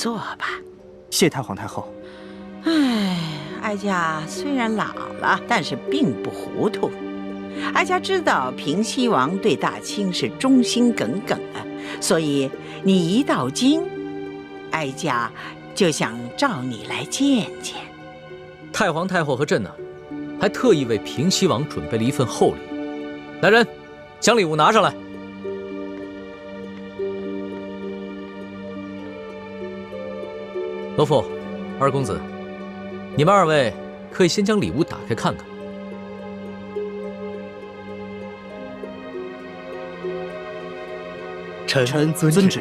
坐吧。谢太皇太后。唉，哀家虽然老了，但是并不糊涂。哀家知道平西王对大清是忠心耿耿的，所以你一到京，哀家就想召你来见见。太皇太后和朕呢，还特意为平西王准备了一份厚礼。来人，将礼物拿上来。罗父，二公子，你们二位可以先将礼物打开看看。臣遵旨。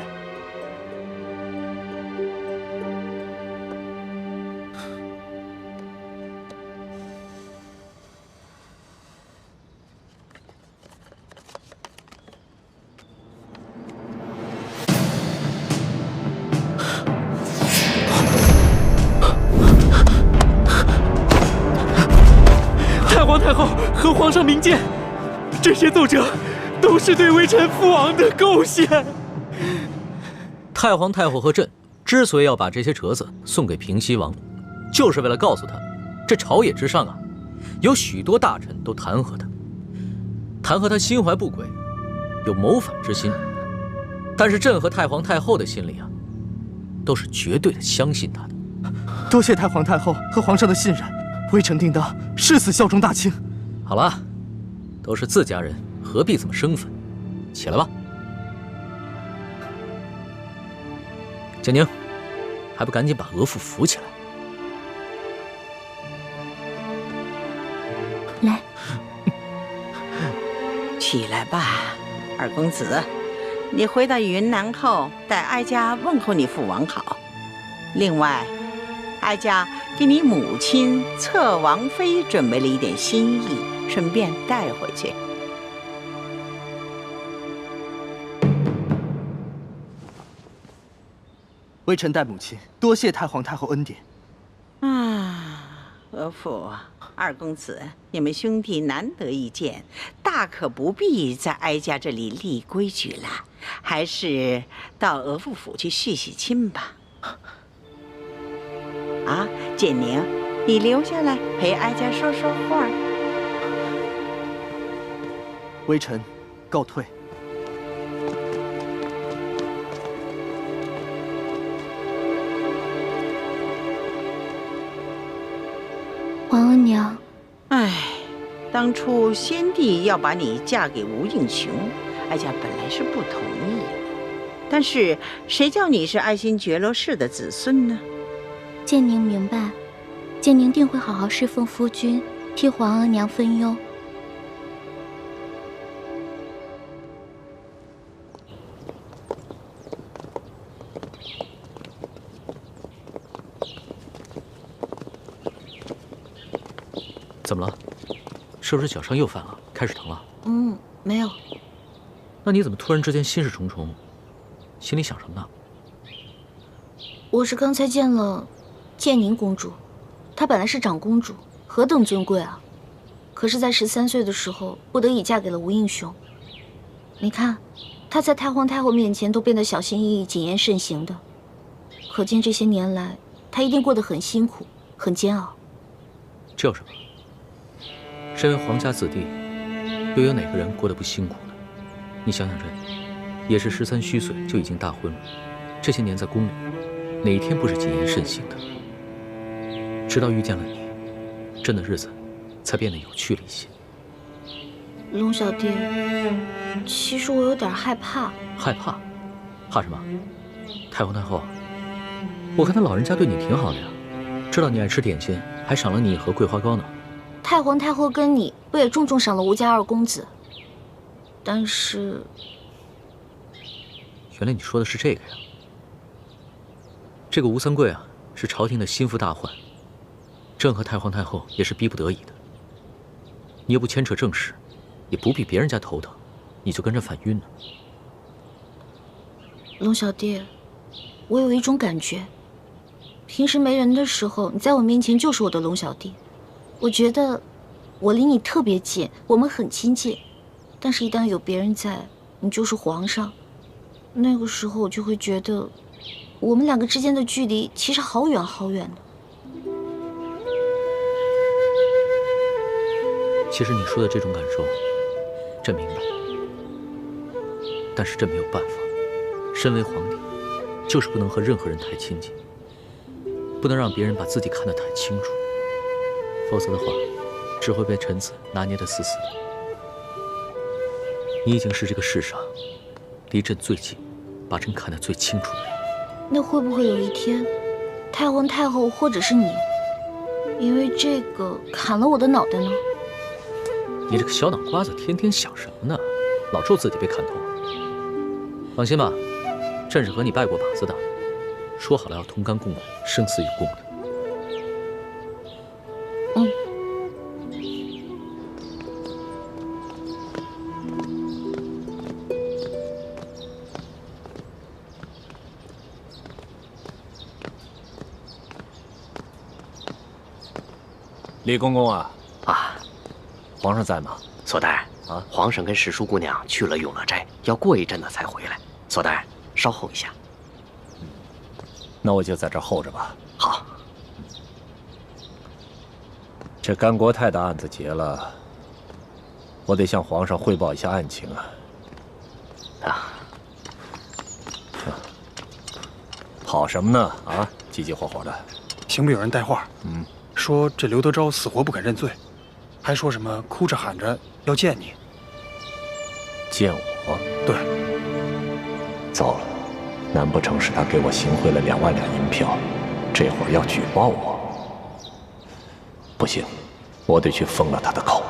太皇太后和皇上明鉴，这些奏折都是对微臣父王的构陷。太皇太后和朕之所以要把这些折子送给平西王，就是为了告诉他，这朝野之上啊，有许多大臣都弹劾他心怀不轨，有谋反之心。但是朕和太皇太后的心里啊，都是绝对的相信他的。多谢太皇太后和皇上的信任，微臣定当誓死效忠大清。好了，都是自家人，何必这么生分？起来吧。建宁，还不赶紧把额驸扶起来？来，起来吧，二公子。你回到云南后，待哀家问候你父王好。另外，哀家给你母亲侧王妃准备了一点心意，顺便带回去。微臣代母亲多谢太皇太后恩典。额驸、二公子，你们兄弟难得一见，大可不必在哀家这里立规矩了，还是到额驸府去续续亲吧。啊，建宁，你留下来陪哀家说说话。微臣告退。皇额娘，唉，当初先帝要把你嫁给吴应熊，哀家本来是不同意的，但是谁叫你是爱新觉罗氏的子孙呢？建宁明白，建宁定会好好侍奉夫君，替皇额娘分忧。怎么了？是不是脚上又犯了，开始疼了？没有。那你怎么突然之间心事重重？心里想什么呢？我是刚才见了建宁公主，她本来是长公主，何等尊贵啊！可是，在13岁的时候，不得已嫁给了吴应熊。你看，她在太皇太后面前都变得小心翼翼、谨言慎行的，可见这些年来，她一定过得很辛苦、很煎熬。这有什么？身为皇家子弟，又有哪个人过得不辛苦呢？你想想朕，也是13虚岁就已经大婚了，这些年在宫里，哪一天不是谨言慎行的？直到遇见了你，朕的日子才变得有趣了一些。龙小弟，其实我有点害怕。害怕？怕什么？太皇太后，我看他老人家对你挺好的呀，知道你爱吃点心，还赏了你一盒桂花糕呢。太皇太后跟你不也重重赏了吴家二公子？但是，原来你说的是这个呀。这个吴三桂啊，是朝廷的心腹大患，朕和太皇太后也是逼不得已的。你又不牵扯政事，也不必别人家头疼，你就跟着犯晕呢。龙小弟，我有一种感觉，平时没人的时候，你在我面前就是我的龙小弟。我觉得我离你特别近，我们很亲近，但是一旦有别人在，你就是皇上。那个时候我就会觉得我们两个之间的距离其实好远好远的。其实你说的这种感受，朕明白，但是朕没有办法。身为皇帝，就是不能和任何人太亲近，不能让别人把自己看得太清楚，否则的话，只会被臣子拿捏得死死的。你已经是这个世上离朕最近，把朕看得最清楚的人。那会不会有一天，太皇太后或者是你，因为这个砍了我的脑袋呢？你这个小脑瓜子，天天想什么呢？老咒自己被砍头。放心吧，朕是和你拜过把子的，说好了要同甘共苦，生死与共的。李公公啊，皇上在吗？索大人啊，皇上跟史淑姑娘去了永乐斋，要过一阵子才回来。索大人，稍候一下。那我就在这儿候着吧。好。这甘国泰的案子结了，我得向皇上汇报一下案情啊。跑什么呢？啊，急急火火的。刑部有人带话，说这刘德昭死活不肯认罪，还说什么哭着喊着要见你。见我？对。糟了，难不成是他给我行贿了2万两银票，这会儿要举报我？不行，我得去封了他的口。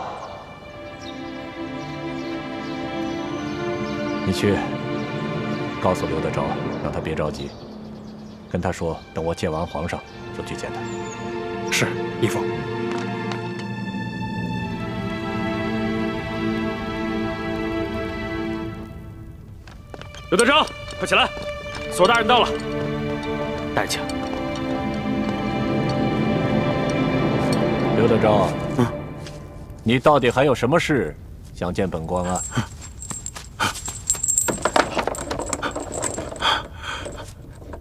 你去告诉刘德昭，让他别着急，跟他说，等我见完皇上就去见他。是，义父。刘德昭，快起来！索大人到了。大人请。刘德昭，你到底还有什么事想见本官啊？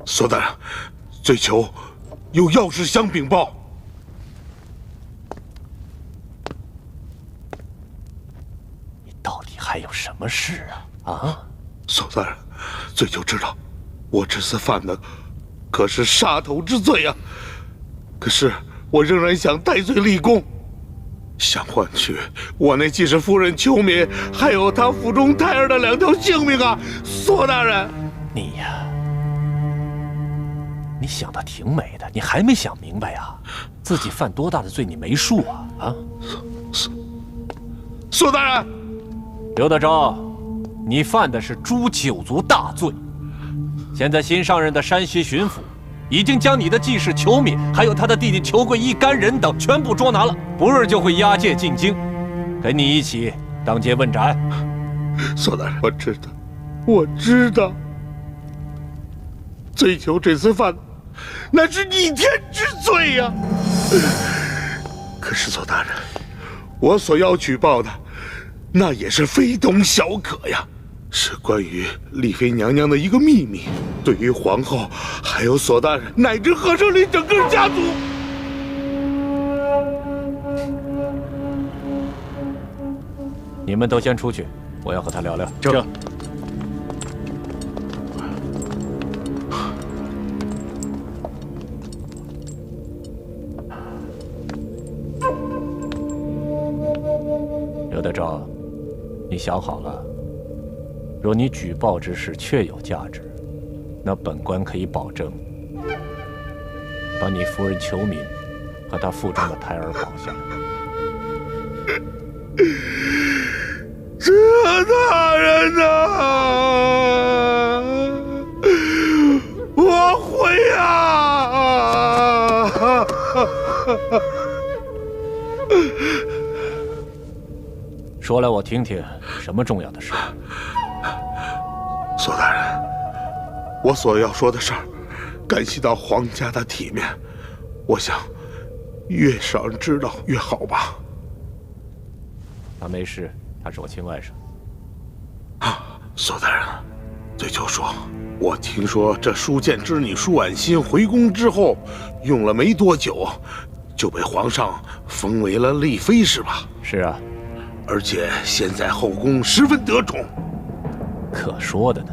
索大人，罪囚有要事相禀报。你到底还有什么事啊？索大人，罪囚知道，我这次犯的可是杀头之罪啊！可是我仍然想戴罪立功，想换取我那继室夫人秋敏，还有她腹中胎儿的2条性命啊！索大人，你呀，你想的挺美的，你还没想明白啊？自己犯多大的罪你没数啊？索大人，刘德昭，你犯的是诛9族大罪。现在新上任的山西巡抚已经将你的继室裘敏，还有他的弟弟裘贵一干人等全部捉拿了，不日就会押解进京，跟你一起当街问斩。索大人，我知道，我知道，罪囚这次犯的那是逆天之罪呀！可是索大人，我所要举报的，那也是非同小可呀，是关于丽妃娘娘的一个秘密，对于皇后，还有索大人，乃至和盛林整个家族。你们都先出去，我要和他聊聊。这。刘德昭，你想好了？若你举报之事确有价值，那本官可以保证，把你夫人裘敏和她腹中的胎儿保下来。这大人呐，我会啊！说来我听听，什么重要的事？索大人，我所要说的事儿，干系到皇家的体面，我想越少人知道越好吧。他没事，他是我亲外甥。索大人，罪囚说，我听说这书剑之女舒婉心回宫之后，用了没多久，就被皇上封为了丽妃，是吧？是啊，而且现在后宫十分得宠。可说的呢。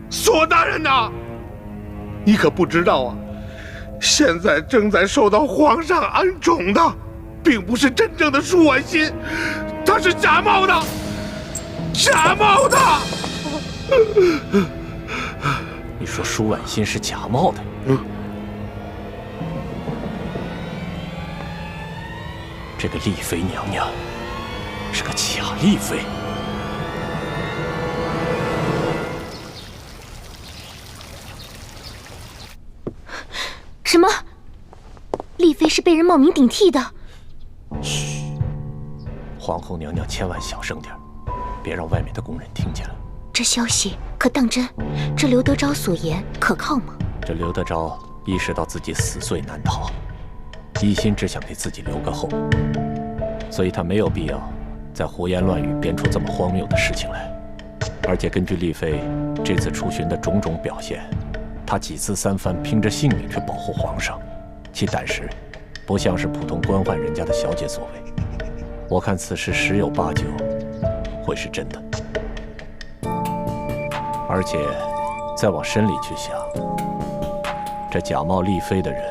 索大人呐，你可不知道啊，现在正在受到皇上恩宠的，并不是真正的舒婉心，她是假冒的，假冒的。你说舒婉心是假冒的？这个丽妃娘娘是个假丽妃。什么？丽妃是被人冒名顶替的？嘘，皇后娘娘千万小声点，别让外面的宫人听见了。这消息可当真？这刘德昭所言可靠吗？这刘德昭意识到自己死罪难逃，一心只想给自己留个后，所以他没有必要再胡言乱语编出这么荒谬的事情来。而且根据丽妃这次出巡的种种表现，她几次三番拼着性命去保护皇上，其胆识不像是普通官宦人家的小姐所为。我看此事十有八九会是真的。而且再往深里去想，这假冒丽妃的人，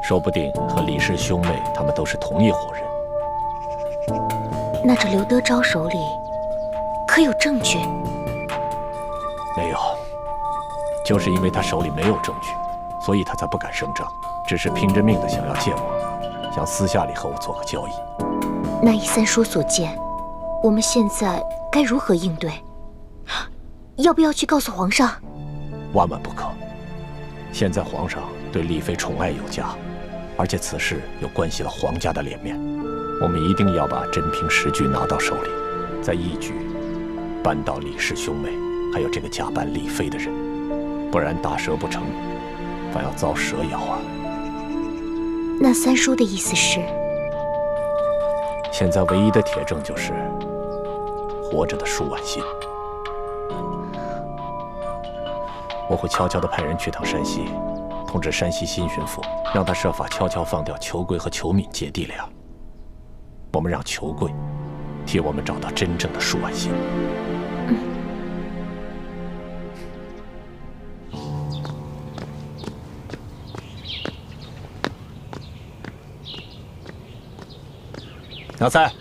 说不定和李氏兄妹他们都是同一伙人。那这刘德昭手里可有证据？没有，就是因为他手里没有证据，所以他才不敢声张，只是拼着命的想要见我，想私下里和我做个交易。那依三叔所见，我们现在该如何应对？要不要去告诉皇上？万万不可！现在皇上对丽妃宠爱有加，而且此事又关系了皇家的脸面，我们一定要把真凭实据拿到手里，再一举扳倒李氏兄妹，还有这个假扮丽妃的人，不然打蛇不成，反要遭蛇咬啊！那三叔的意思是？现在唯一的铁证就是活着的舒婉心。我会悄悄地派人去趟山西，通知山西新巡抚，让他设法悄悄放掉裘贵和裘敏姐弟俩。我们让裘贵替我们找到真正的舒婉心。老三，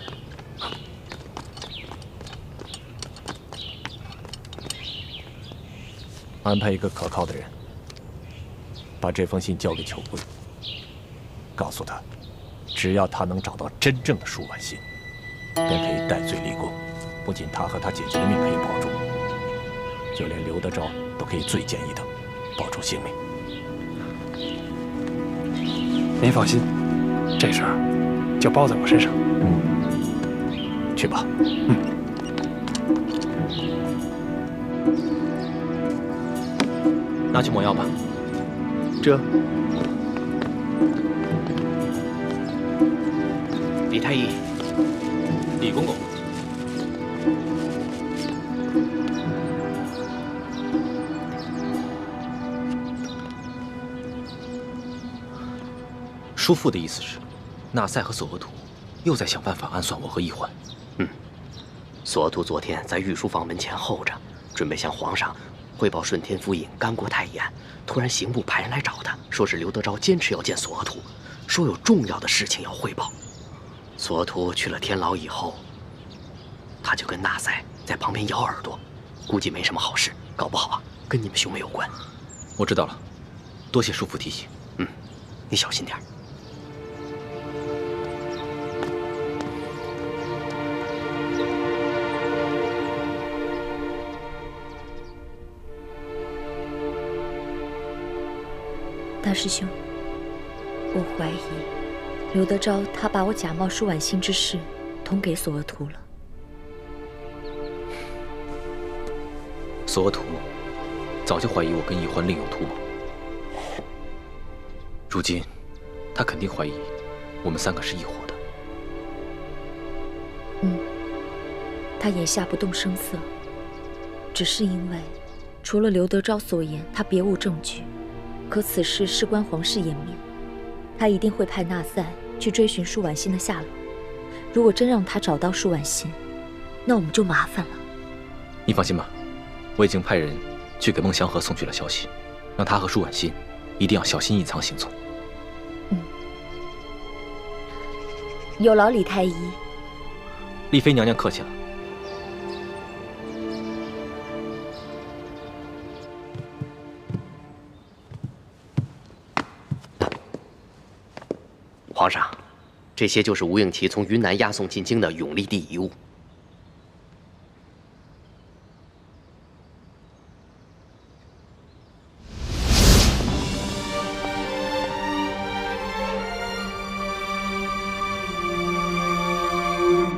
安排一个可靠的人，把这封信交给裘贵，告诉他，只要他能找到真正的舒婉心，便可以戴罪立功。不仅他和他姐姐的命可以保住，就连刘德昭都可以罪减一等，保住性命。您放心，这事儿就包在我身上。去吧。拿去抹药吧。这，李太医，李公公，叔父的意思是，纳赛和索额图又在想办法暗算我和易欢。索额图昨天在御书房门前候着，准备向皇上汇报顺天府尹甘国泰一案。突然刑部派人来找他，说是刘德昭坚持要见索额图，说有重要的事情要汇报。索额图去了天牢以后，他就跟纳赛在旁边咬耳朵，估计没什么好事，搞不好啊跟你们兄妹有关。我知道了，多谢叔父提醒。你小心点。大师兄，我怀疑刘德昭他把我假冒舒婉心之事通给索额图了。索额图早就怀疑我跟易欢另有图谋，如今他肯定怀疑我们三个是一伙的。他眼下不动声色，只是因为除了刘德昭所言，他别无证据。可此事事关皇室颜面，他一定会派纳赛去追寻舒婉欣的下落。如果真让他找到舒婉欣，那我们就麻烦了。你放心吧，我已经派人去给孟祥和送去了消息，让他和舒婉欣一定要小心隐藏行踪。有劳李太医。丽妃娘娘客气了。皇上，这些就是吴应奇从云南押送进京的永历帝遗物。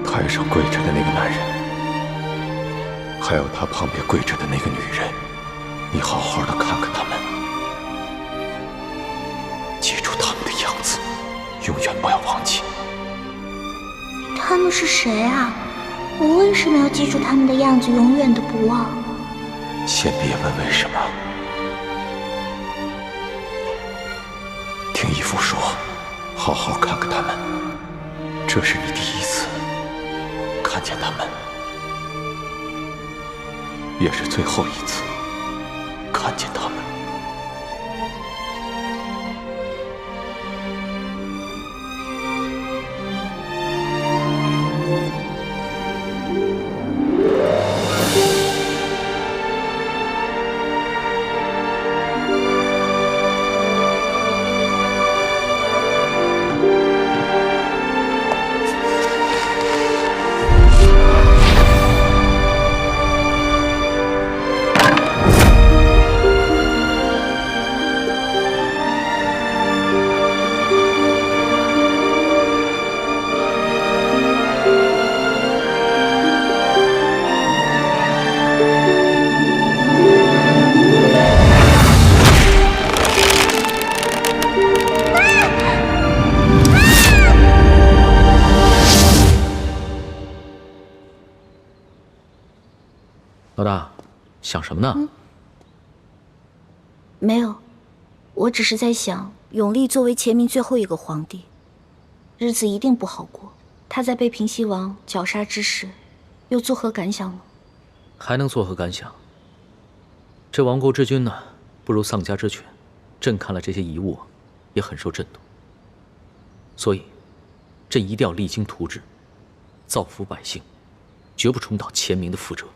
台上跪着的那个男人，还有他旁边跪着的那个女人，你好好的看看他们，记住他们的样子，永远不要忘记。他们是谁啊？我为什么要记住他们的样子，永远的不忘？先别问为什么，听义父说，好好看看他们，这是你第一次看见他们，也是最后一次看见他们。老大，想什么呢？没有，我只是在想，永历作为前明最后一个皇帝，日子一定不好过。他在被平西王绞杀之时，又作何感想呢？还能作何感想？这亡国之君呢，不如丧家之犬。朕看了这些遗物，也很受震动。所以，朕一定要励精图治，造福百姓，绝不重蹈前明的覆辙。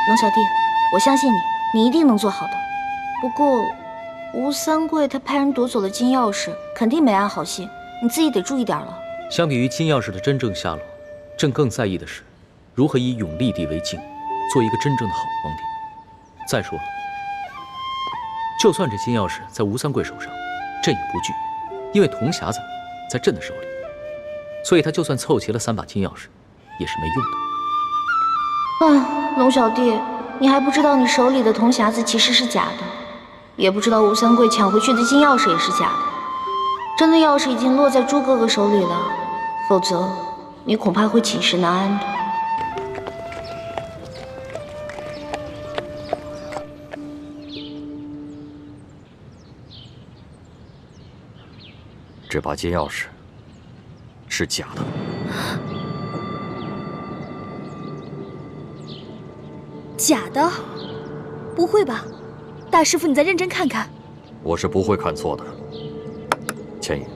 龙小弟，我相信你，你一定能做好的。不过，吴三桂他派人夺走了金钥匙，肯定没安好心，你自己得注意点了。相比于金钥匙的真正下落，朕更在意的是如何以永历帝为镜，做一个真正的好皇帝。再说了，就算这金钥匙在吴三桂手上，朕也不惧，因为铜匣子在朕的手里，所以他就算凑齐了3把金钥匙，也是没用的。龙小弟，你还不知道你手里的铜匣子其实是假的，也不知道吴三桂抢回去的金钥匙也是假的。真的钥匙已经落在朱哥哥手里了，否则你恐怕会寝食难安的。这把金钥匙是假的。假的？不会吧，大师傅，你再认真看看。我是不会看错的。千影，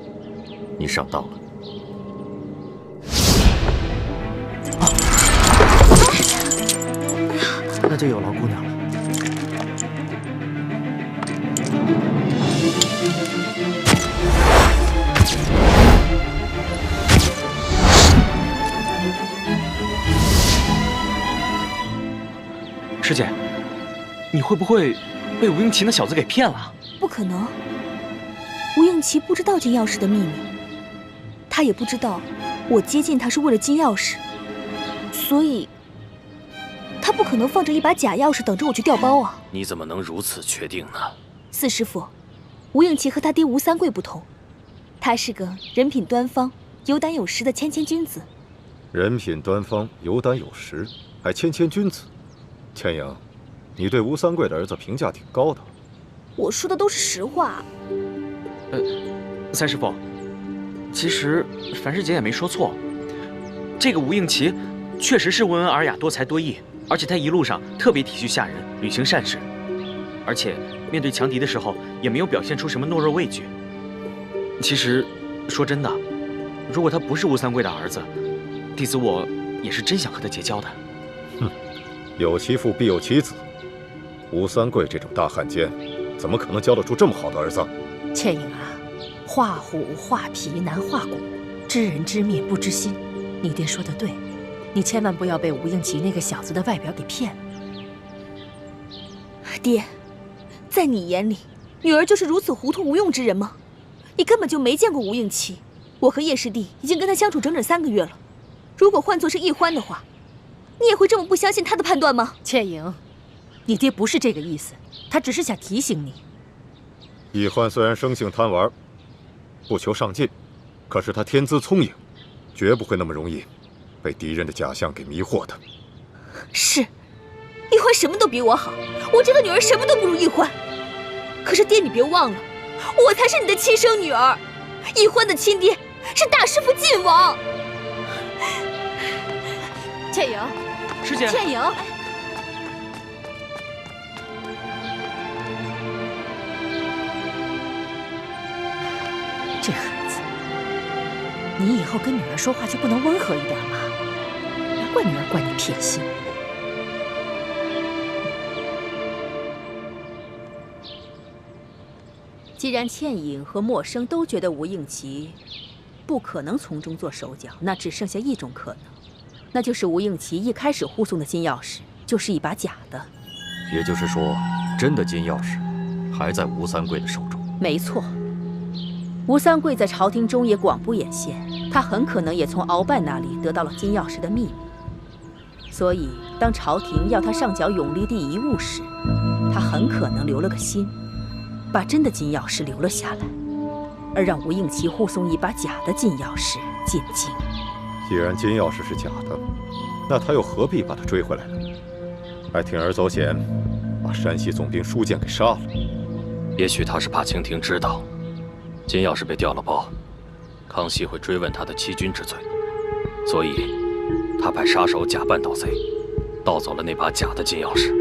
你上当了。那就有劳姑娘了。师姐，你会不会被吴应奇那小子给骗了？不可能，吴应奇不知道金钥匙的秘密，他也不知道我接近他是为了金钥匙，所以他不可能放着一把假钥匙等着我去调包啊！你怎么能如此确定呢？四师傅，吴应奇和他爹吴三桂不同，他是个人品端方、有胆有识的谦谦君子。人品端方、有胆有识，还谦谦君子。千影，你对吴三桂的儿子评价挺高的。我说的都是实话。三师傅，其实樊师姐也没说错。这个吴应奇确实是温文尔雅、多才多艺，而且他一路上特别体恤下人，履行善事，而且面对强敌的时候也没有表现出什么懦弱畏惧。其实，说真的，如果他不是吴三桂的儿子，弟子我也是真想和他结交的。哼，有其父必有其子。吴三桂这种大汉奸，怎么可能教得出这么好的儿子？倩影啊，画虎画皮难画骨，知人知面不知心。你爹说的对，你千万不要被吴应奇那个小子的外表给骗了。爹，在你眼里，女儿就是如此糊涂无用之人吗？你根本就没见过吴应奇。我和叶师弟已经跟他相处整整3个月了，如果换作是易欢的话，你也会这么不相信他的判断吗？倩影，你爹不是这个意思，他只是想提醒你。易欢虽然生性贪玩，不求上进，可是他天资聪颖，绝不会那么容易被敌人的假象给迷惑的。是，易欢什么都比我好，我这个女儿什么都不如易欢。可是爹，你别忘了，我才是你的亲生女儿，易欢的亲爹是大师父晋王。倩影，师姐，倩影。这孩子，你以后跟女儿说话就不能温和一点吗？难怪女儿怪你偏心。既然倩影和默生都觉得吴应奇不可能从中做手脚，那只剩下一种可能，那就是吴应奇一开始护送的金钥匙就是一把假的。也就是说，真的金钥匙还在吴三桂的手中。没错。吴三桂在朝廷中也广布眼线，他很可能也从鳌拜那里得到了金钥匙的秘密。所以，当朝廷要他上缴永历帝遗物时，他很可能留了个心，把真的金钥匙留了下来，而让吴应奇护送一把假的金钥匙进京。既然金钥匙是假的，那他又何必把它追回来呢？还铤而走险，把山西总兵舒建给杀了。也许他是怕清廷知道金钥匙被调了包，康熙会追问他的欺君之罪，所以他派杀手假扮盗贼，盗走了那把假的金钥匙。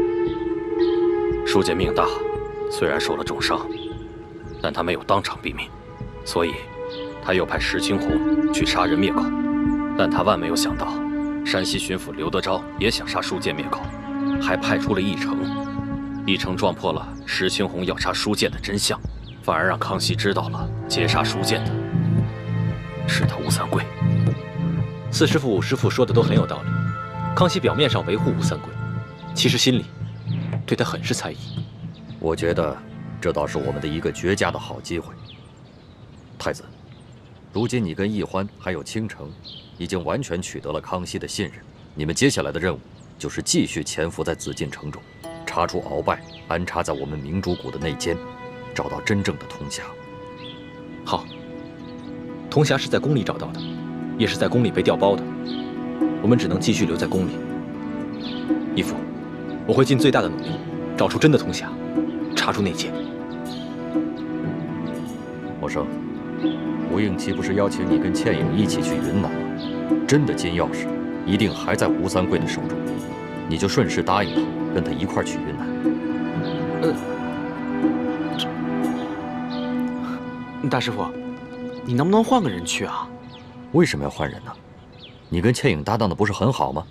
舒建命大，虽然受了重伤，但他没有当场毙命，所以他又派石青红去杀人灭口。但他万没有想到，山西巡抚刘德昭也想杀舒建灭口，还派出了义成。义成撞破了石青红要杀舒建的真相，反而让康熙知道了劫杀舒建的是他吴三桂。四师傅、五师傅说的都很有道理。康熙表面上维护吴三桂，其实心里对他很是猜疑。我觉得这倒是我们的一个绝佳的好机会。太子，如今你跟奕欢还有倾城已经完全取得了康熙的信任，你们接下来的任务就是继续潜伏在紫禁城中，查出鳌拜安插在我们明珠谷的内奸，找到真正的铜匣。好，铜匣是在宫里找到的，也是在宫里被调包的，我们只能继续留在宫里。义父，我会尽最大的努力找出真的铜匣，查出内奸。默生，吴应奇不是邀请你跟倩影一起去云南吗？真的金钥匙一定还在吴三桂的手中，你就顺势答应他，跟他一块儿去云南。大师傅，你能不能换个人去啊？为什么要换人呢？你跟倩影搭档的不是很好吗？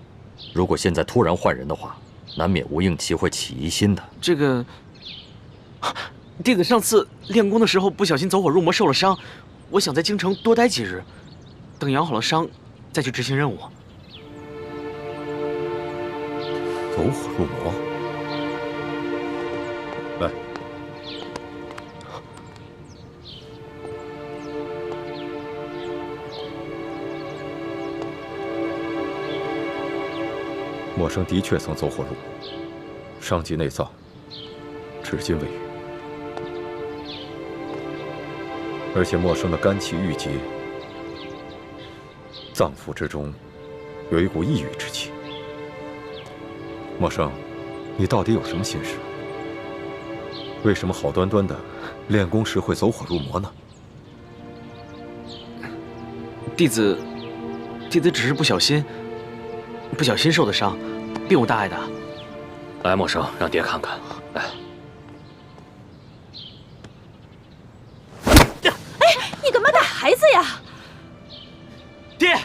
如果现在突然换人的话，难免吴应奇会起疑心的。这个，弟子上次练功的时候不小心走火入魔受了伤，我想在京城多待几日，等养好了伤再去执行任务。走火入魔？来。默生的确曾走火入魔，伤及内脏，至今未愈。而且默生的肝气郁结，脏腑之中有一股抑郁之气。默生，你到底有什么心事？为什么好端端的练功时会走火入魔呢？弟子只是不小心受的伤，并无大碍的。来，默生，让爹看看。来。你干嘛打孩子呀？爹，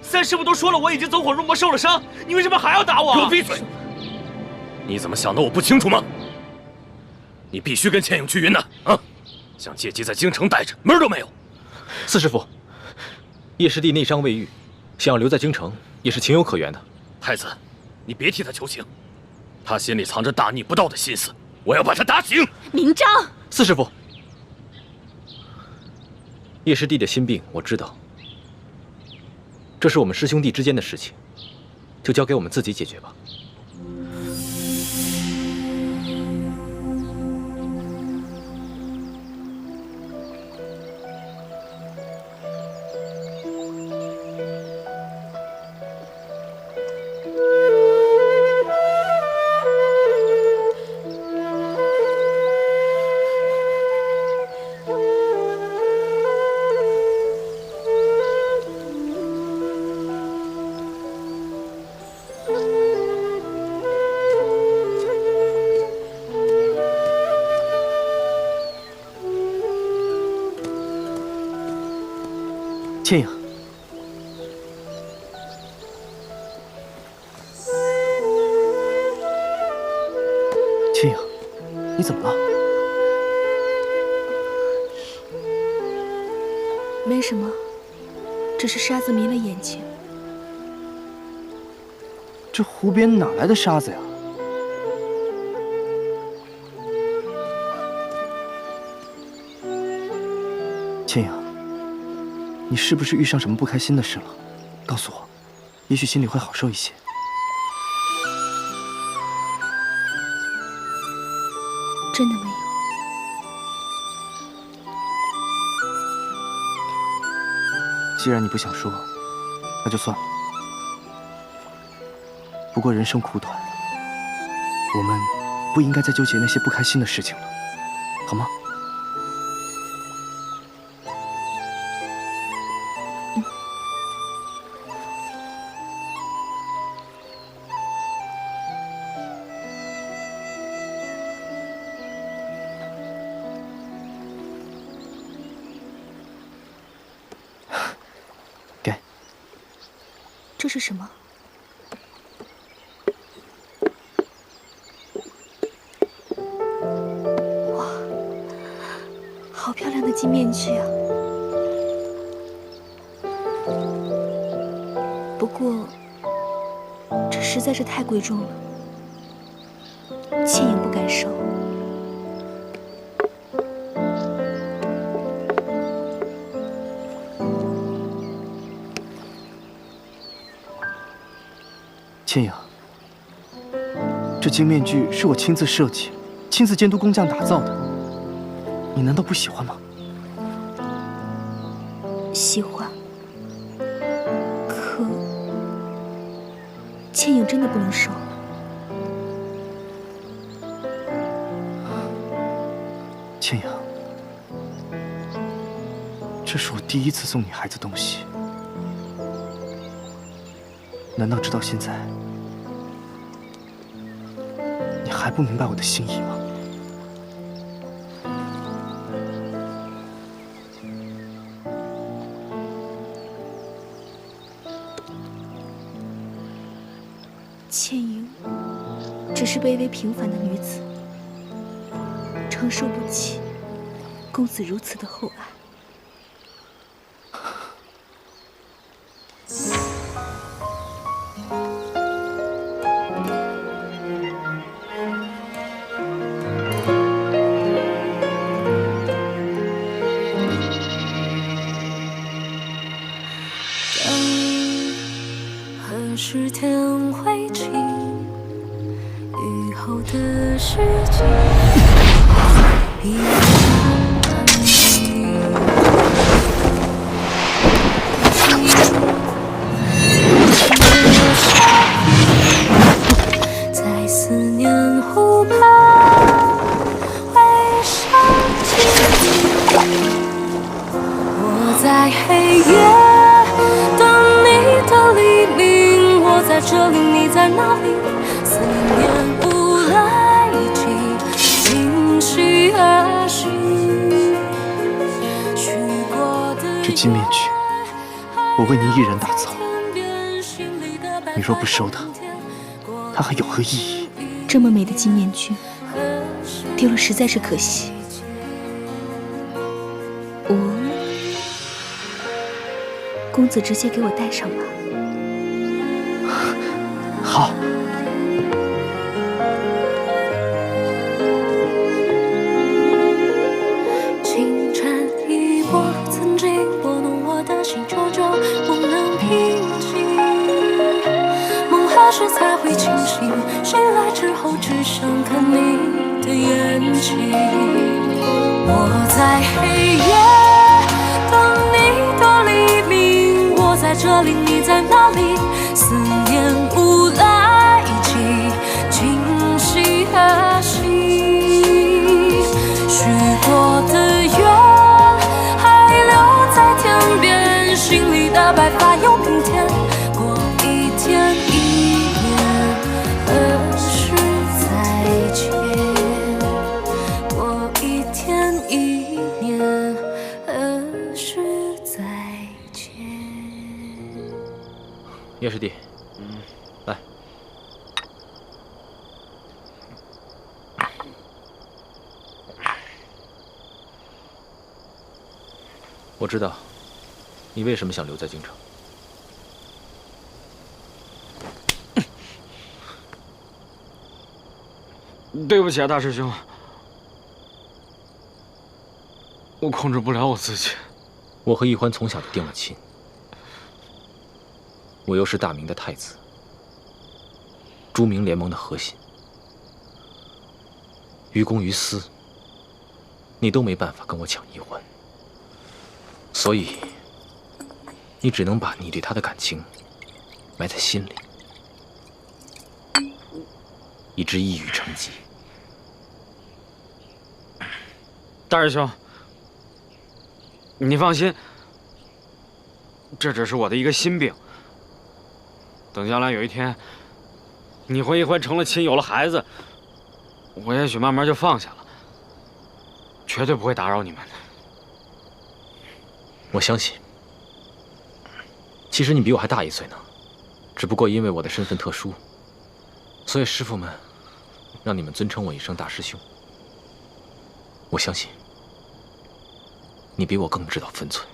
三师傅都说了我已经走火入魔受了伤，你为什么还要打我？给我闭嘴！你怎么想的我不清楚吗？你必须跟倩影去云南啊！想借机在京城待着，门儿都没有。四师傅，叶师弟内伤未愈，想要留在京城也是情有可原的。太子，你别替他求情，他心里藏着大逆不道的心思，我要把他打醒。明章，四师傅，叶师弟的心病我知道，这是我们师兄弟之间的事情，就交给我们自己解决吧。倩影，倩影，你怎么了？没什么，只是沙子迷了眼睛。这湖边哪来的沙子呀？倩影。你是不是遇上什么不开心的事了？告诉我，也许心里会好受一些。真的没有。既然你不想说，那就算了。不过人生苦短，我们不应该再纠结那些不开心的事情了，好吗？这是什么？哇，好漂亮的金面具啊！不过，这实在是太贵重了，倩影不敢收。倩影，这金面具是我亲自设计、亲自监督工匠打造的，你难道不喜欢吗？喜欢，可倩影真的不能收。倩影，这是我第一次送你孩子东西，难道直到现在？你还不明白我的心意吗？倩影只是卑微平凡的女子，承受不起公子如此的厚爱。何时天会晴？雨后的世界。在思念。这里，你在哪里？思念无来及，今夕何夕？这金面具，我为你一人打造。你若不收它，它还有何意义？这么美的金面具，丢了实在是可惜。公子直接给我戴上吧。好。情缠一波，曾经拨弄我的心，久久不能平静。梦何时才会清醒？醒来之后，只想看你的眼睛。我在黑夜等你的黎明，我在这里，你在哪里？思念无来及，今夕何夕？许过的愿还留在天边，心里的白发又平添。过一天一年，何时再见？过一天一年，何时再见？叶师弟，来。我知道，你为什么想留在京城。对不起啊，大师兄，我控制不了我自己。我和易欢从小就定了亲，我又是大明的太子，朱明联盟的核心，于公于私，你都没办法跟我抢易欢。所以，你只能把你对他的感情埋在心里，以致一语成疾。大师兄，你放心，这只是我的一个心病。等将来有一天，你和易欢成了亲，有了孩子，我也许慢慢就放下了，绝对不会打扰你们的。我相信，其实你比我还大1岁呢，只不过因为我的身份特殊，所以师父们让你们尊称我一声大师兄。我相信，你比我更知道分寸。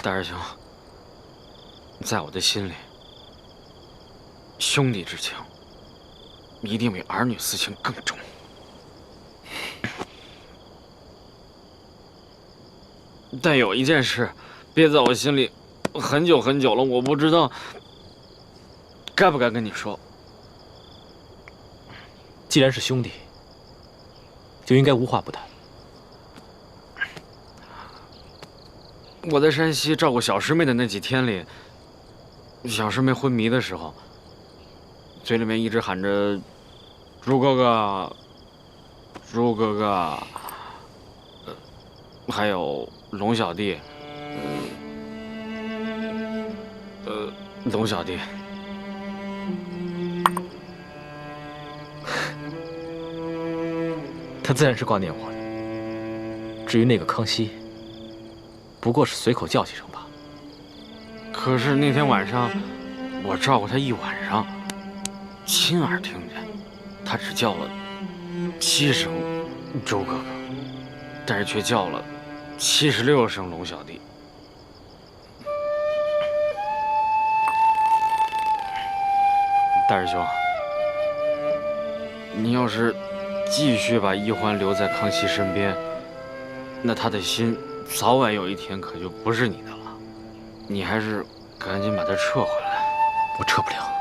大师兄，在我的心里，兄弟之情一定比儿女私情更重。但有一件事憋在我心里很久很久了，我不知道该不该跟你说。既然是兄弟，就应该无话不谈。我在山西照顾小师妹的那几天里，小师妹昏迷的时候，嘴里面一直喊着“朱哥哥，朱哥哥”，还有龙小弟，龙小弟。他自然是挂念我的。至于那个康熙，不过是随口叫几声吧。可是那天晚上，我照顾他一晚上，亲耳听见他只叫了7声“周哥哥”，但是却叫了76声“龙小弟”。大师兄，你要是继续把易欢留在康熙身边，那他的心早晚有一天可就不是你的了。你还是赶紧把他撤回来。我撤不了，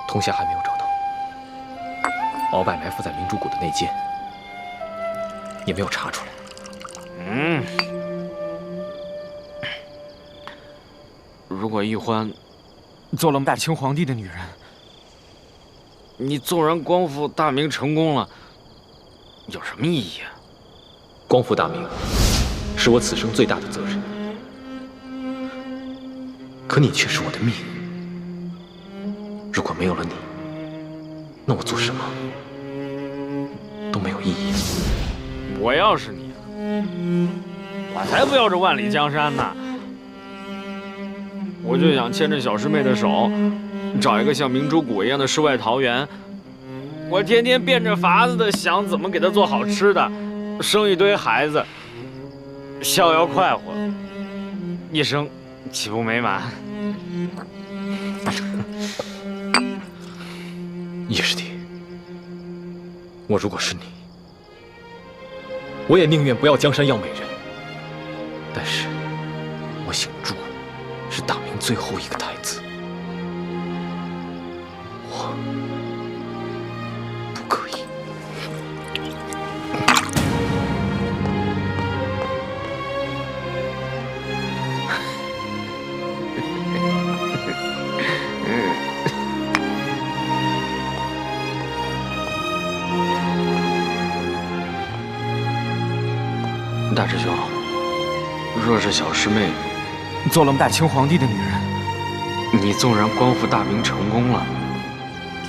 铜匣还没有找到，鳌拜埋伏在明珠谷的内奸，也没有查出来。如果易欢做了大清皇帝的女人，你纵然光复大明成功了，有什么意义啊？光复大明，是我此生最大的责任。可你却是我的命。如果没有了你，那我做什么都没有意义了。我要是你，我才不要这万里江山呢！我就想牵着小师妹的手，找一个像明珠谷一样的世外桃源。我天天变着法子的想怎么给她做好吃的，生一堆孩子，逍遥快活，一生岂不美满？叶师弟，我如果是你，我也宁愿不要江山要美人。但是，我姓朱，是大明最后一个太子，我不可以。大师兄，若是小师妹做了大清皇帝的女人，你纵然光复大明成功了，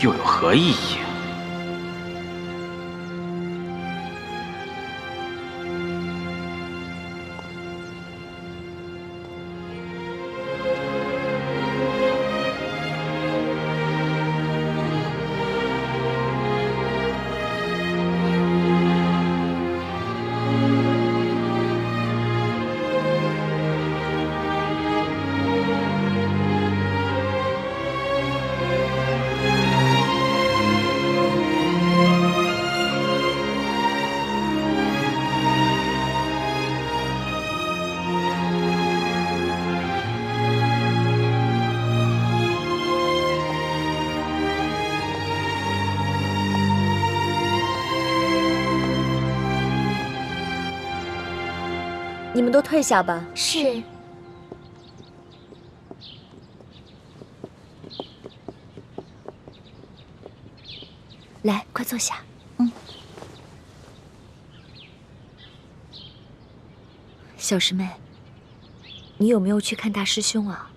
又有何意义啊？你们都退下吧。是。来，快坐下。小师妹，你有没有去看大师兄啊？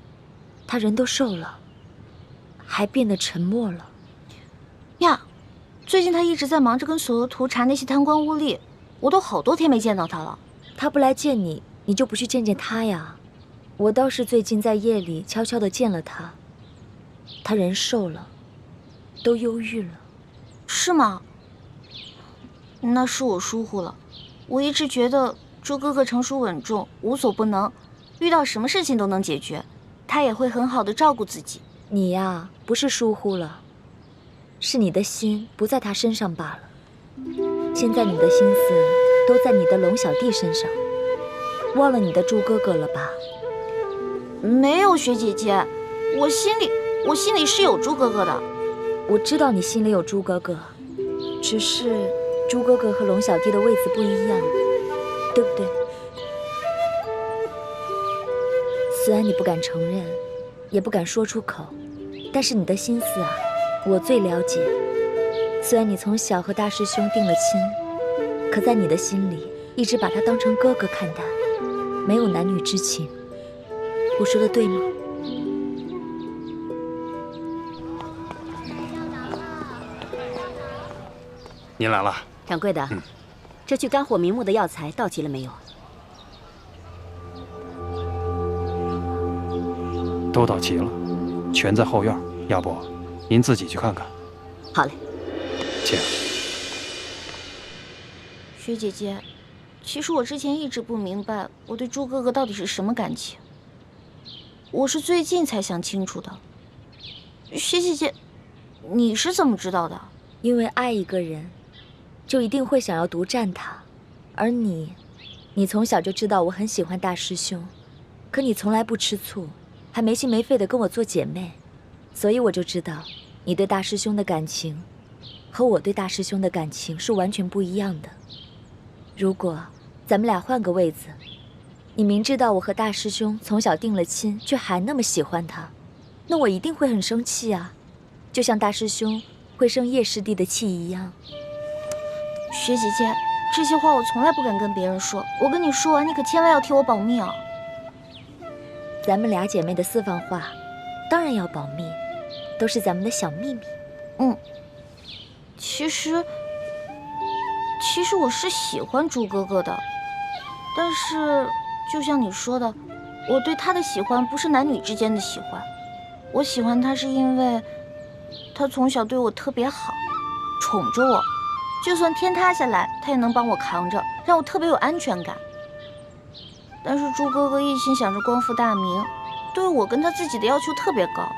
他人都瘦了，还变得沉默了。呀，最近他一直在忙着跟索额图查那些贪官污吏，我都好多天没见到他了。他不来见你，你就不去见见他呀？我倒是最近在夜里悄悄地见了他，他人瘦了，都忧郁了。是吗？那是我疏忽了。我一直觉得朱哥哥成熟稳重，无所不能，遇到什么事情都能解决，他也会很好的照顾自己。你呀，不是疏忽了，是你的心不在他身上罢了。现在你的心思都在你的龙小弟身上，忘了你的朱哥哥了吧？没有，学姐姐，我心里是有朱哥哥的。我知道你心里有朱哥哥，只是朱哥哥和龙小弟的位子不一样，对不对？虽然你不敢承认，也不敢说出口，但是你的心思啊，我最了解。虽然你从小和大师兄定了亲，可在你的心里一直把他当成哥哥看待，没有男女之情。我说的对吗？您来了，掌柜的，这具肝火明目的药材到齐了没有？都到齐了，全在后院。要不您自己去看看？好嘞，请。学姐姐，其实我之前一直不明白我对朱哥哥到底是什么感情，我是最近才想清楚的。学姐姐，你是怎么知道的？因为爱一个人，就一定会想要独占他，而你从小就知道我很喜欢大师兄，可你从来不吃醋，还没心没肺的跟我做姐妹，所以我就知道你对大师兄的感情和我对大师兄的感情是完全不一样的。如果咱们俩换个位子，你明知道我和大师兄从小定了亲，却还那么喜欢他，那我一定会很生气啊，就像大师兄会生叶师弟的气一样。学姐姐，这些话我从来不敢跟别人说，我跟你说完，你可千万要替我保密啊。咱们俩姐妹的私房话，当然要保密，都是咱们的小秘密。其实我是喜欢朱哥哥的，但是就像你说的，我对他的喜欢不是男女之间的喜欢，我喜欢他是因为他从小对我特别好，宠着我，就算天塌下来他也能帮我扛着，让我特别有安全感。但是朱哥哥一心想着光复大明，对我跟他自己的要求特别高，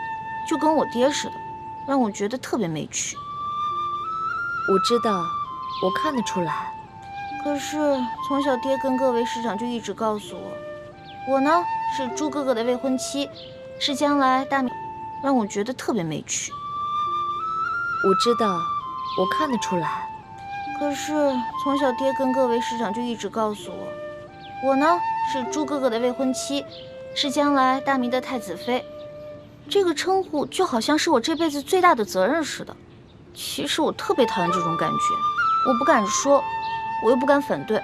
就跟我爹似的，让我觉得特别没趣。我知道，我看得出来。可是从小爹跟各位师长就一直告诉我呢是朱哥哥的未婚妻，是将来大明，让我觉得特别没趣。我知道，我看得出来。可是从小爹跟各位师长就一直告诉我呢是朱哥哥的未婚妻，是将来大明的太子妃。这个称呼就好像是我这辈子最大的责任似的。其实我特别讨厌这种感觉，我不敢说，我又不敢反对，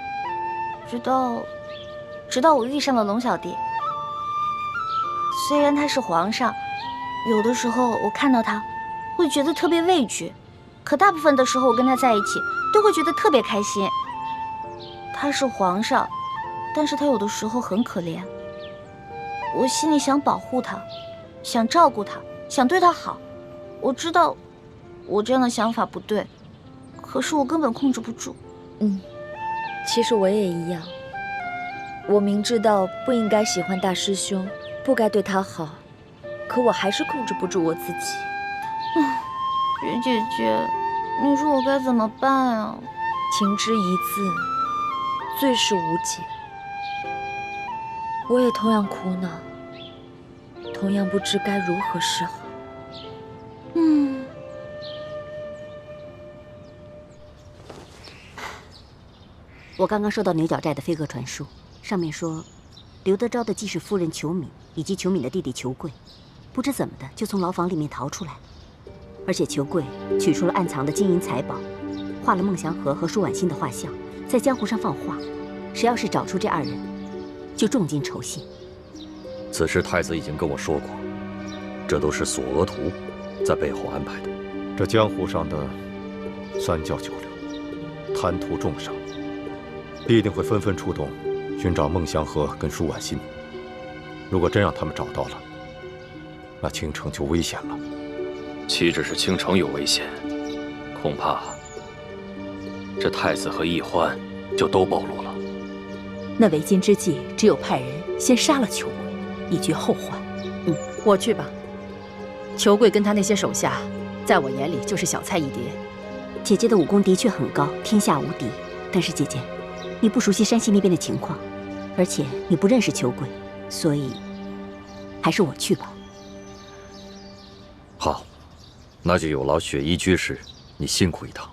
直到我遇上了龙小弟。虽然他是皇上，有的时候我看到他会觉得特别畏惧，可大部分的时候我跟他在一起都会觉得特别开心。他是皇上，但是他有的时候很可怜，我心里想保护他，想照顾他，想对他好。我知道我这样的想法不对，可是我根本控制不住。其实我也一样，我明知道不应该喜欢大师兄，不该对他好，可我还是控制不住我自己。雪姐姐，你说我该怎么办啊？情之一字，最是无解。我也同样苦恼，同样不知该如何是好。我刚刚收到牛角寨的飞鸽传书，上面说，刘德昭的继室夫人裘敏以及裘敏的弟弟裘贵，不知怎么的就从牢房里面逃出来，而且裘贵取出了暗藏的金银财宝，画了孟祥和和舒婉心的画像，在江湖上放话，谁要是找出这二人，就重金酬谢。此事太子已经跟我说过，这都是索额图在背后安排的。这江湖上的三教九流，贪图重赏，必定会纷纷出动，寻找孟祥和跟舒婉心。如果真让他们找到了，那倾城就危险了。岂止是倾城有危险，恐怕这太子和奕欢就都暴露了。那为今之计，只有派人先杀了裘贵，以绝后患。我去吧。裘贵跟他那些手下，在我眼里就是小菜一碟。姐姐的武功的确很高，天下无敌。但是姐姐，你不熟悉山西那边的情况，而且你不认识裘贵，所以还是我去吧。好，那就有劳雪衣居士，你辛苦一趟了。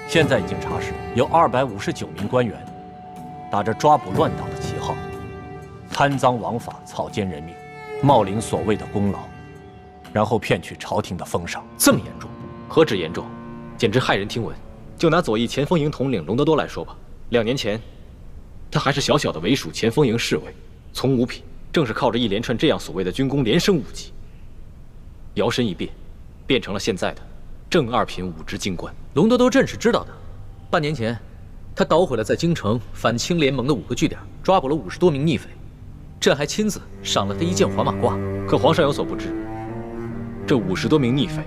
现在已经查实，有259名官员打着抓捕乱党的旗号，贪赃枉法、草菅人命，冒领所谓的功劳，然后骗取朝廷的封赏。这么严重？何止严重，简直骇人听闻。就拿左翼前锋营统领隆德多来说吧，2年前，他还是小小的伪属前锋营侍卫，从五品，正是靠着一连串这样所谓的军功连升5级，摇身一变，变成了现在的正2品5职京官。隆德多朕是知道的，半年前，他捣毁了在京城反清联盟的5个据点，抓捕了50多名逆匪，朕还亲自赏了他1件黄马褂。可皇上有所不知，这50多名逆匪，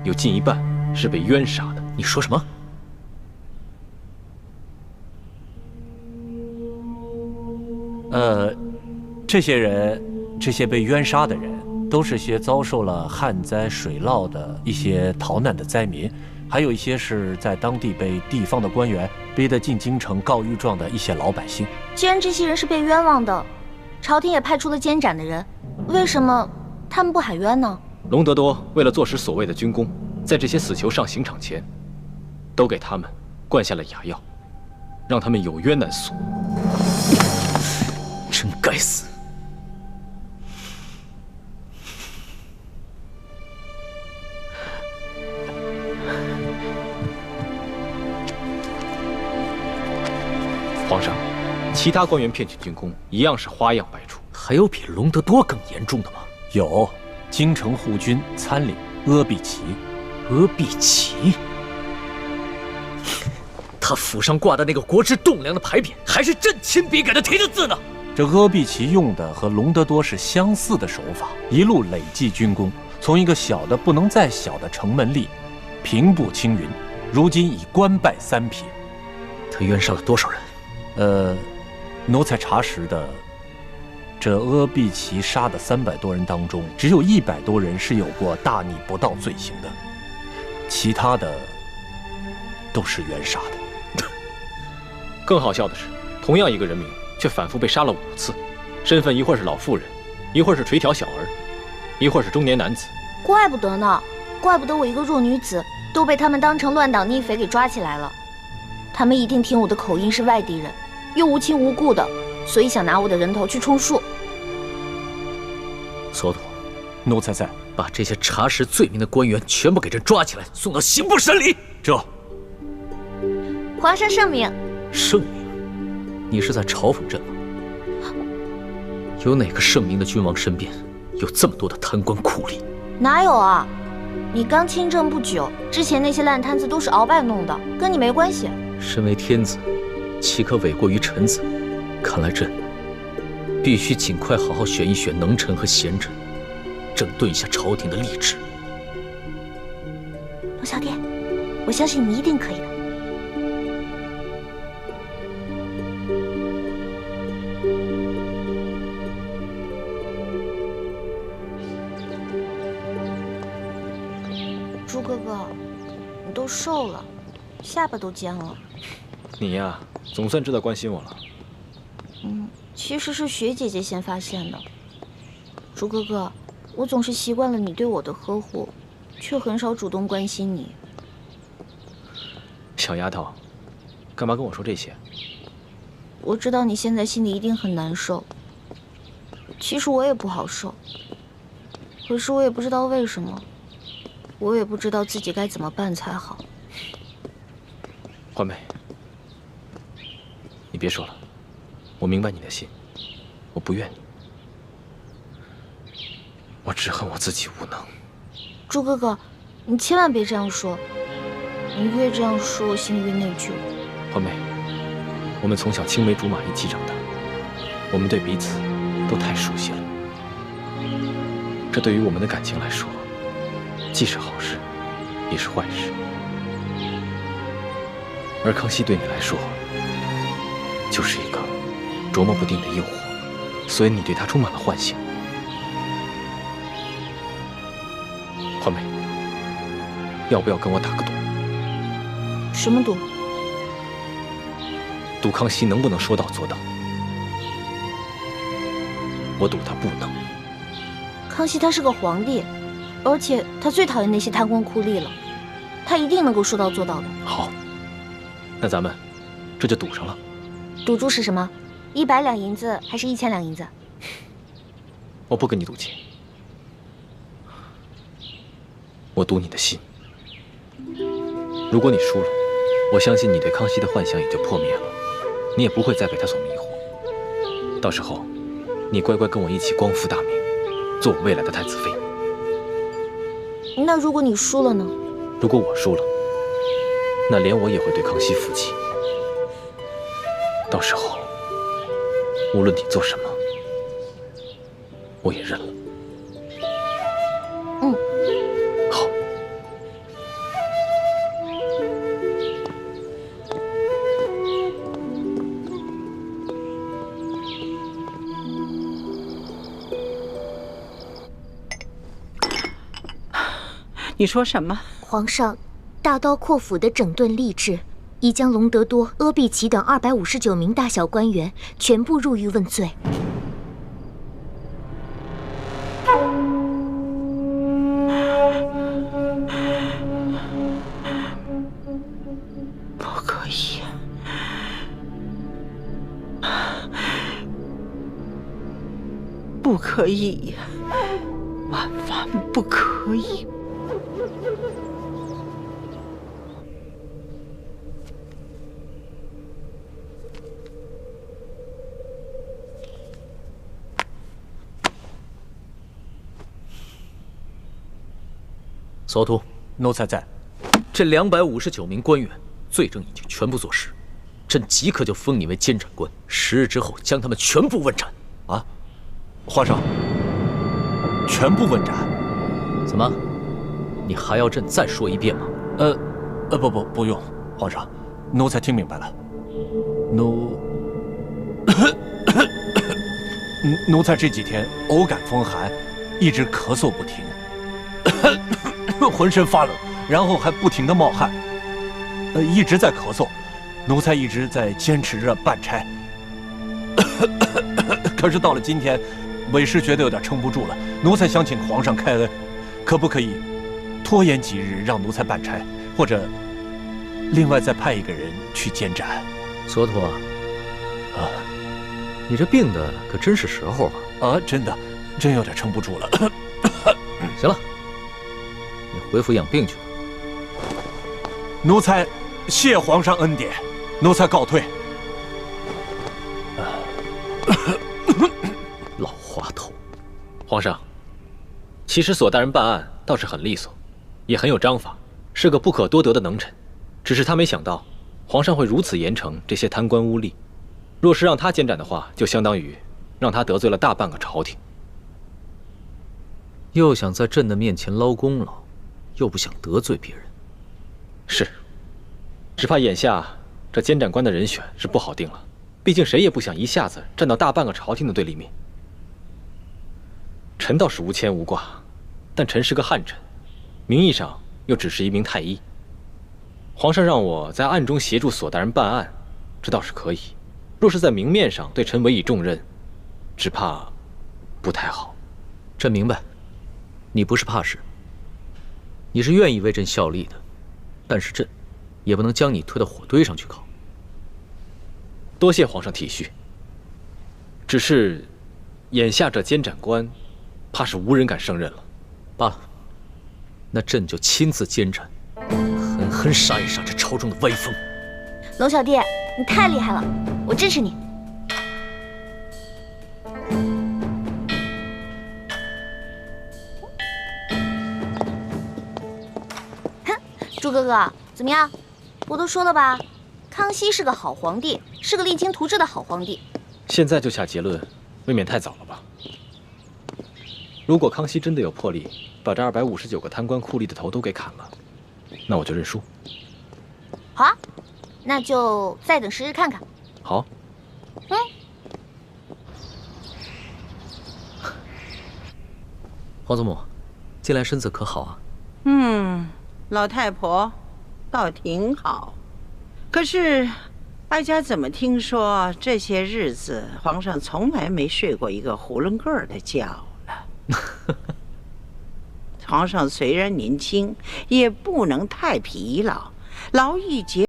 有近一半是被冤杀的。你说什么？这些人，这些被冤杀的人，都是些遭受了旱灾水涝的一些逃难的灾民，还有一些是在当地被地方的官员逼得进京城告御状的一些老百姓。既然这些人是被冤枉的，朝廷也派出了监斩的人，为什么他们不喊冤呢？隆德多为了坐实所谓的军功，在这些死囚上刑场前，都给他们灌下了哑药，让他们有冤难诉。真该死！皇上，其他官员骗取军功一样是花样百出。还有比隆德多更严重的吗？有，京城护军参领阿必齐。阿必齐，他府上挂的那个国之栋梁的牌匾，还是朕亲笔给他题的字呢。这阿必齐用的和隆德多是相似的手法，一路累计军功，从一个小的不能再小的城门吏，平步青云，如今已官拜3品。他冤杀了多少人？奴才查实的，这阿必齐杀的300多人当中，只有100多人是有过大逆不道罪行的，其他的都是冤杀的。更好笑的是，同样一个人名，却反复被杀了5次，身份一会儿是老妇人，一会儿是垂髫小儿，一会儿是中年男子。怪不得呢，怪不得我一个弱女子都被他们当成乱党逆匪给抓起来了。他们一定听我的口音是外地人，又无亲无故的，所以想拿我的人头去充数。索土，奴才在。把这些查实罪名的官员全部给朕抓起来，送到刑部审理。这。皇上圣明。圣明？你是在嘲讽朕吗？有哪个圣明的君王身边有这么多的贪官酷吏？哪有啊？你刚亲政不久，之前那些烂摊子都是鳌拜弄的，跟你没关系。身为天子，岂可诿过于臣子？看来朕必须尽快好好选一选能臣和贤臣，整顿一下朝廷的吏治。罗小姐，我相信你一定可以的。朱哥哥，你都瘦了，下巴都尖了。你呀，总算知道关心我了。其实是雪姐姐先发现的。朱哥哥，我总是习惯了你对我的呵护，却很少主动关心你。小丫头，干嘛跟我说这些？我知道你现在心里一定很难受。其实我也不好受，可是我也不知道为什么，我也不知道自己该怎么办才好。欢梅，你别说了，我明白你的心，我不怨你，我只恨我自己无能。朱哥哥，你千万别这样说，你越这样说，我心里越内疚。欢梅，我们从小青梅竹马一起长大，我们对彼此都太熟悉了，这对于我们的感情来说，既是好事，也是坏事。而康熙对你来说，就是一个琢磨不定的诱惑，所以你对他充满了幻想。欢梅，要不要跟我打个赌？什么赌？赌康熙能不能说到做到？我赌他不能。康熙他是个皇帝，而且他最讨厌那些贪官酷吏了，他一定能够说到做到的。好，那咱们这就赌上了。赌注是什么？100两银子还是1000两银子？我不跟你赌钱，我赌你的心。如果你输了，我相信你对康熙的幻想也就破灭了，你也不会再被他所迷惑。到时候，你乖乖跟我一起光复大明，做我未来的太子妃。那如果你输了呢？如果我输了，那连我也会对康熙服气。到时候，无论你做什么，我也认了。好。你说什么？皇上，大刀阔斧的整顿吏治，已将隆德多、阿必齐等259名大小官员全部入狱问罪。不可以，不可以，万万不可以！司徒，奴才在。这259名官员罪证已经全部坐实，朕即刻就封你为监斩官，10日之后将他们全部问斩。啊，皇上，全部问斩？怎么？你还要朕再说一遍吗？不用，皇上，奴才听明白了。奴才这几天偶感风寒，一直咳嗽不停，浑身发冷，然后还不停地冒汗，一直在咳嗽。奴才一直在坚持着办差，可是到了今天，为师觉得有点撑不住了。奴才想请皇上开恩，可不可以拖延几日让奴才办差，或者另外再派一个人去监斩？司徒啊，你这病的可真是时候啊！真的，真有点撑不住了。行了，你回府养病去吧。奴才谢皇上恩典，奴才告退。老滑头。皇上，其实索大人办案倒是很利索，也很有章法，是个不可多得的能臣。只是他没想到，皇上会如此严惩这些贪官污吏。若是让他监斩的话，就相当于让他得罪了大半个朝廷。又想在朕的面前捞功劳，又不想得罪别人。是，只怕眼下这监斩官的人选是不好定了。毕竟谁也不想一下子站到大半个朝廷的对立面。臣倒是无牵无挂，但臣是个汉臣，名义上又只是一名太医。皇上让我在暗中协助索大人办案，这倒是可以。若是在明面上对臣委以重任，只怕不太好。朕明白，你不是怕事，你是愿意为朕效力的，但是朕也不能将你推到火堆上去烤。多谢皇上体恤。只是，眼下这监斩官，怕是无人敢胜任了。罢了，那朕就亲自监斩，狠狠杀一杀这朝中的歪风。龙小弟，你太厉害了，我支持你。哼，朱哥哥，怎么样？我都说了吧，康熙是个好皇帝，是个励精图治的好皇帝。现在就下结论，未免太早了吧？如果康熙真的有魄力，把这259个贪官酷吏的头都给砍了，那我就认输。好啊，那就再等10日看看。好。皇祖母，近来身子可好啊？老太婆倒挺好。可是，哀家怎么听说这些日子皇上从来没睡过一个囫囵个的觉了？皇上虽然年轻，也不能太疲劳，劳逸结。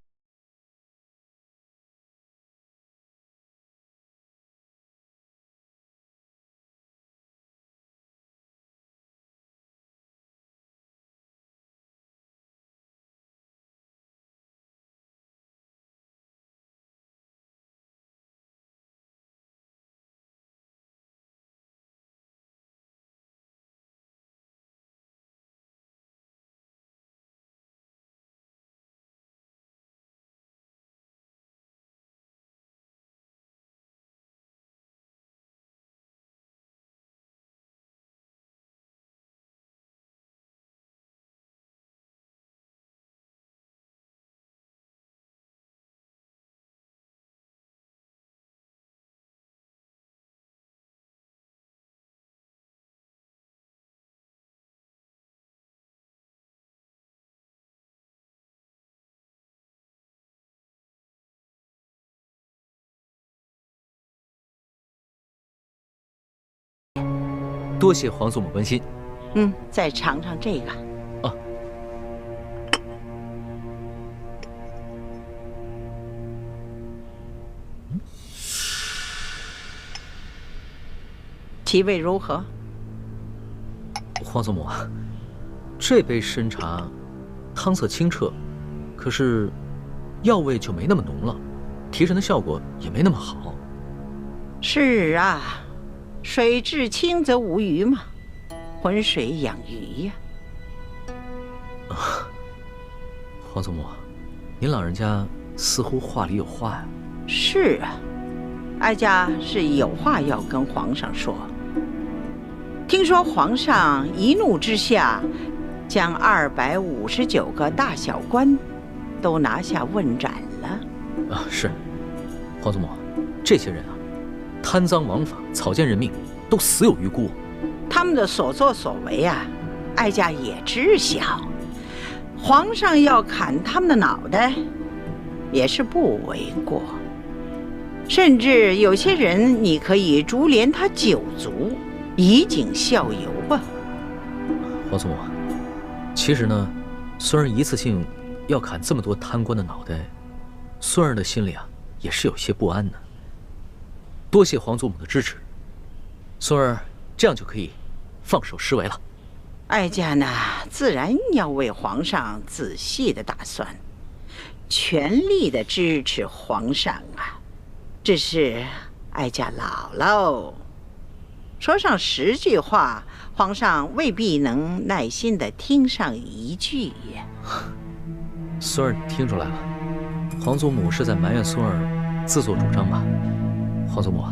多谢皇祖母关心。再尝尝这个。啊。其味如何？皇祖母啊，这杯参茶，汤色清澈，可是药味就没那么浓了，提神的效果也没那么好。是啊。水至清则无鱼嘛，浑水养鱼呀。皇祖母，您老人家似乎话里有话呀。是啊，哀家是有话要跟皇上说。听说皇上一怒之下，将259个大小官都拿下问斩了。啊，是，皇祖母，这些人啊，贪赃枉法、草菅人命，都死有余辜。他们的所作所为啊，哀家也知晓。皇上要砍他们的脑袋，也是不为过。甚至有些人，你可以株连他9族，以儆效尤啊。皇祖母，其实呢，孙儿一次性要砍这么多贪官的脑袋，孙儿的心里啊也是有些不安的。多谢皇祖母的支持，孙儿这样就可以放手施为了。哀家呢，自然要为皇上仔细的打算，全力的支持皇上啊。只是哀家老喽，说上10句话，皇上未必能耐心的听上1句呀。孙儿听出来了，皇祖母是在埋怨孙儿自作主张吧？皇祖母，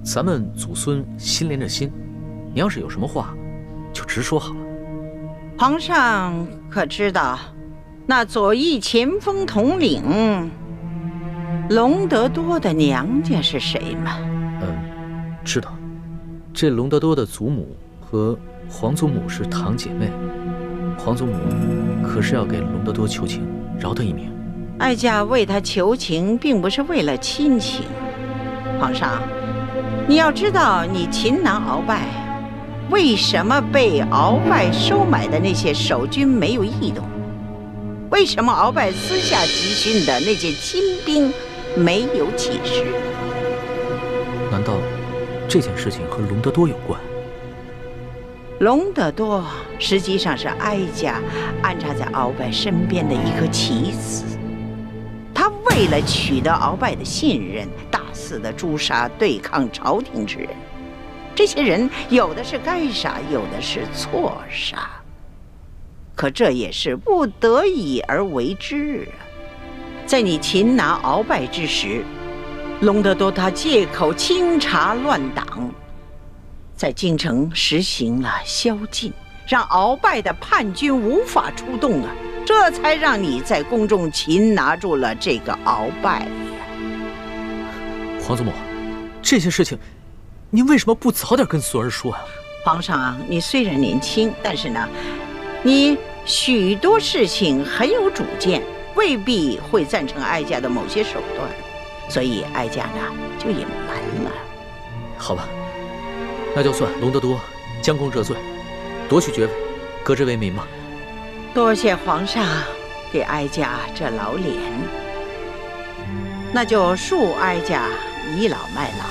咱们祖孙心连着心，你要是有什么话，就直说好了。皇上可知道，那左翼前锋统领隆德多的娘家是谁吗？知道。这隆德多的祖母和皇祖母是堂姐妹，皇祖母可是要给隆德多求情，饶他一命。哀家为他求情，并不是为了亲情。皇上，你要知道，你擒拿鳌拜，为什么被鳌拜收买的那些守军没有异动？为什么鳌拜私下集训的那些亲兵没有起事？难道这件事情和隆德多有关？隆德多实际上是哀家安插在鳌拜身边的一颗棋子，他为了取得鳌拜的信任，大肆的诛杀对抗朝廷之人。这些人有的是该杀，有的是错杀，可这也是不得已而为之啊。在你擒拿鳌拜之时，隆德多他借口清查乱党，在京城实行了宵禁，让鳌拜的叛军无法出动啊，这才让你在宫中擒拿住了这个鳌拜呀。皇祖母，这些事情您为什么不早点跟孙儿说啊？皇上，你虽然年轻，但是呢，你许多事情很有主见，未必会赞成哀家的某些手段，所以哀家呢就隐瞒了。好吧，那就算隆德多将功折罪，夺取爵位，革职为民吧。多谢皇上给哀家这老脸，那就恕哀家倚老卖老，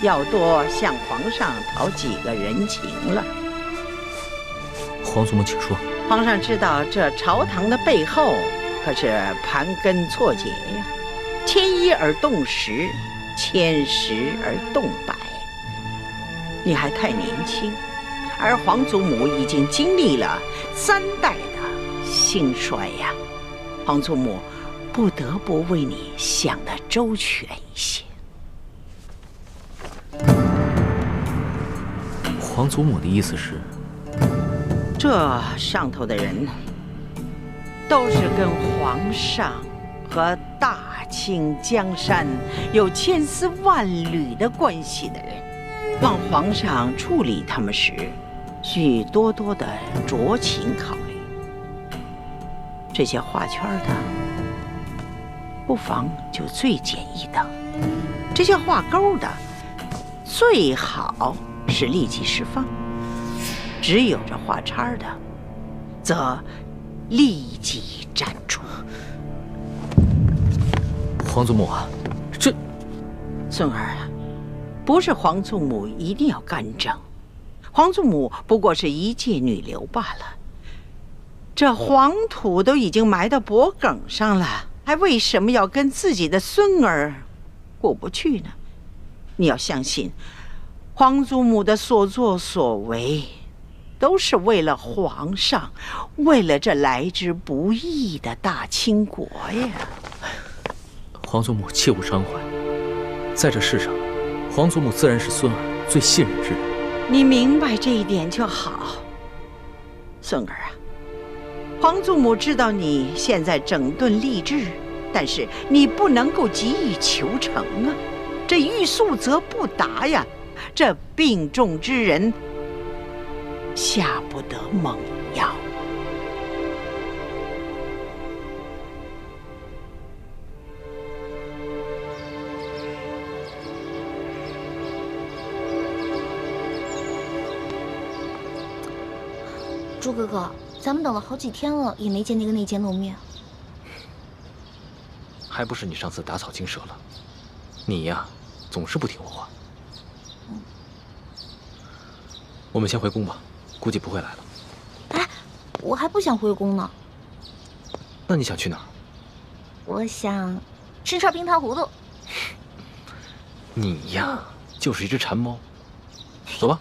要多向皇上讨几个人情了。皇祖母请说。皇上知道这朝堂的背后可是盘根错节呀，牵一而动十，牵十而动百。你还太年轻，而皇祖母已经经历了3代的兴衰呀。皇祖母不得不为你想得周全一些。皇祖母的意思是，这上头的人都是跟皇上和大清江山有千丝万缕的关系的人，望皇上处理他们时，需多多的酌情考虑。这些画圈的，不妨就最简易的；这些画勾的，最好是立即释放；只有这画叉的，则立即斩除。皇祖母啊，这孙儿啊，不是皇祖母一定要干政，皇祖母不过是一介女流罢了。这黄土都已经埋到脖梗上了，还为什么要跟自己的孙儿过不去呢？你要相信，皇祖母的所作所为，都是为了皇上，为了这来之不易的大清国呀。皇祖母切勿伤怀，在这世上，皇祖母自然是孙儿最信任之人。你明白这一点就好，孙儿啊。皇祖母知道你现在整顿吏治，但是你不能够急于求成啊。这欲速则不达呀，这病重之人下不得猛药。朱哥哥，咱们等了好几天了，也没见那个内监露面。还不是你上次打草惊蛇了？你呀，总是不听我话。我们先回宫吧，估计不会来了。哎，我还不想回宫呢。那你想去哪儿？我想吃串冰糖葫芦。你呀，就是一只馋猫。走吧。